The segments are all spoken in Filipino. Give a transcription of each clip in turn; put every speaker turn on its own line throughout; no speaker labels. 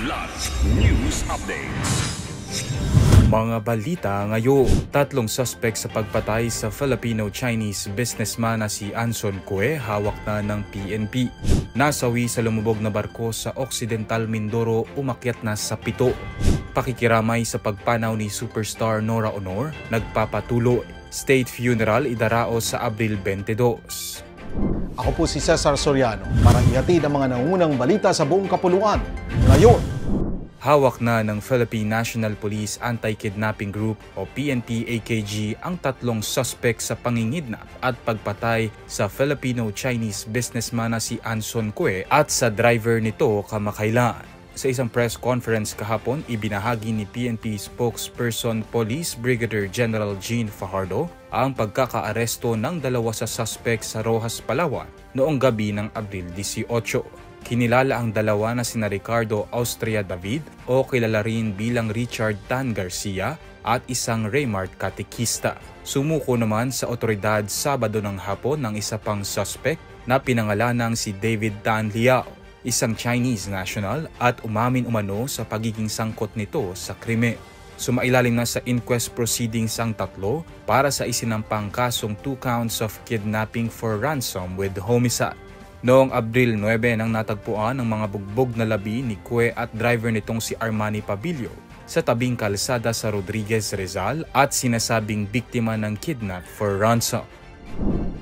Kidlat News Updates.
Mga balita ngayon, 3 suspect sa pagpatay sa Filipino-Chinese businessman na si Anson Cue hawak na ng PNP. Nasawi sa lumubog na barko sa Occidental Mindoro, umakyat na sa 7. Pakikiramay sa pagpanaw ni superstar Nora Honor, nagpapatuloy. State funeral idaraos sa Abril 22.
Ako po si Cesar Soriano para ihatid ang mga nangungunang balita sa buong kapuluan. Ngayon,
hawak na ng Philippine National Police Anti-Kidnapping Group o PNP-AKG ang 3 suspect sa pangingidnap at pagpatay sa Filipino-Chinese businessman na si Anson Cue at sa driver nito kamakailan. Sa isang press conference kahapon, ibinahagi ni PNP spokesperson Police Brigadier General Jean Fajardo ang pagkakaaresto ng 2 sa suspect sa Roxas, Palawan noong gabi ng Abril 18. Kinilala ang 2 na sina Ricardo Austria David o kilala rin bilang Richard Tan Garcia at isang Raymart katekista. Sumuko naman sa otoridad Sabado ng hapon ng isa pang suspect na pinangalanang si David Tan Liao, isang Chinese national at umamin umano sa pagiging sangkot nito sa krimen. Sumailalim na sa inquest proceedings ang 3 para sa isinampang kasong 2 counts of kidnapping for ransom with homicide. Noong Abril 9 nang natagpuan ang mga bugbog na labi ni Cue at driver nitong si Armani Pabilio sa tabing kalsada sa Rodriguez, Rizal at sinasabing biktima ng kidnap for ransom.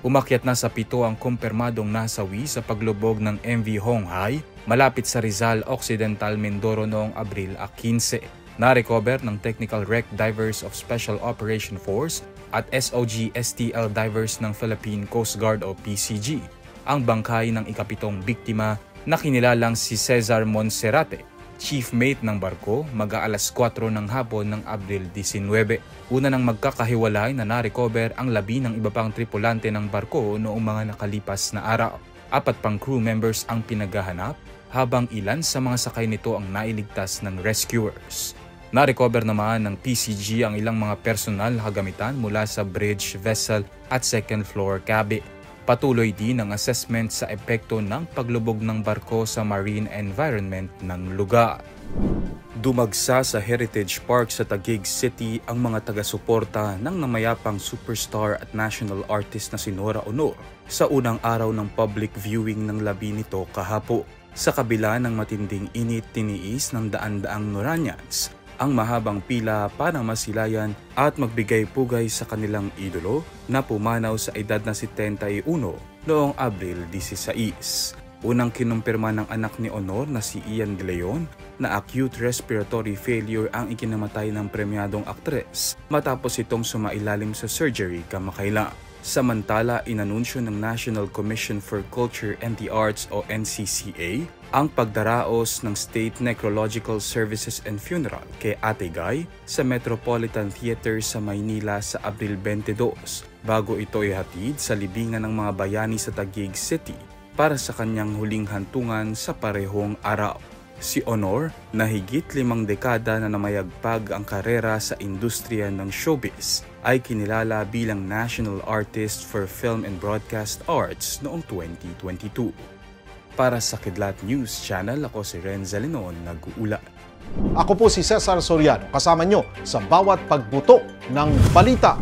Umakyat na sa 7 ang kumpirmadong nasawi sa paglubog ng MV Honghai malapit sa Rizal Occidental, Mindoro noong Abril 15. Na-recover ng Technical Wreck Divers of Special Operation Force at SOG-STL Divers ng Philippine Coast Guard o PCG ang bangkay ng ika-7 biktima na kinilalang si Cesar Monserrate, chief mate ng barko, mag-aalas 4 ng hapon ng Abril 19. Una nang magkakahiwalay na na-recover ang labi ng iba pang tripulante ng barko noong mga nakalipas na araw. 4 pang crew members ang pinaghahanap habang ilan sa mga sakay nito ang nailigtas ng rescuers. Na-recover naman ng PCG ang ilang mga personal na kagamitan mula sa bridge, vessel at second floor cabin. Patuloy din ang assessment sa epekto ng paglubog ng barko sa marine environment ng lugar. Dumagsa sa Heritage Park sa Taguig City ang mga taga-suporta ng namayapang superstar at national artist na si Nora Honor sa unang araw ng public viewing ng labi nito kahapon. Sa kabila ng matinding init, tiniis ng daan-daang Noranians ang mahabang pila para masilayan at magbigay pugay sa kanilang idolo na pumanaw sa edad na 71 noong Abril 16. Unang kinumpirma ng anak ni Honor na si Ian De Leon na acute respiratory failure ang ikinamatay ng premyadong aktres matapos itong sumailalim sa surgery kamakailan. Samantala, inanunsyo ng National Commission for Culture and the Arts o NCCA ang pagdaraos ng State Necrological Services and Funeral kay Ate Guy sa Metropolitan Theater sa Maynila sa Abril 22 bago ito ihatid sa libingan ng mga bayani sa Taguig City para sa kanyang huling hantungan sa parehong araw. Si Honor, na higit 5 dekada na namayagpag ang karera sa industriya ng showbiz, ay kinilala bilang National Artist for Film and Broadcast Arts noong 2022. Para sa Kidlat News Channel, ako si Renza Linon, nag-uula.
ako po si Cesar Soriano, kasama nyo sa bawat pagbuto ng balita.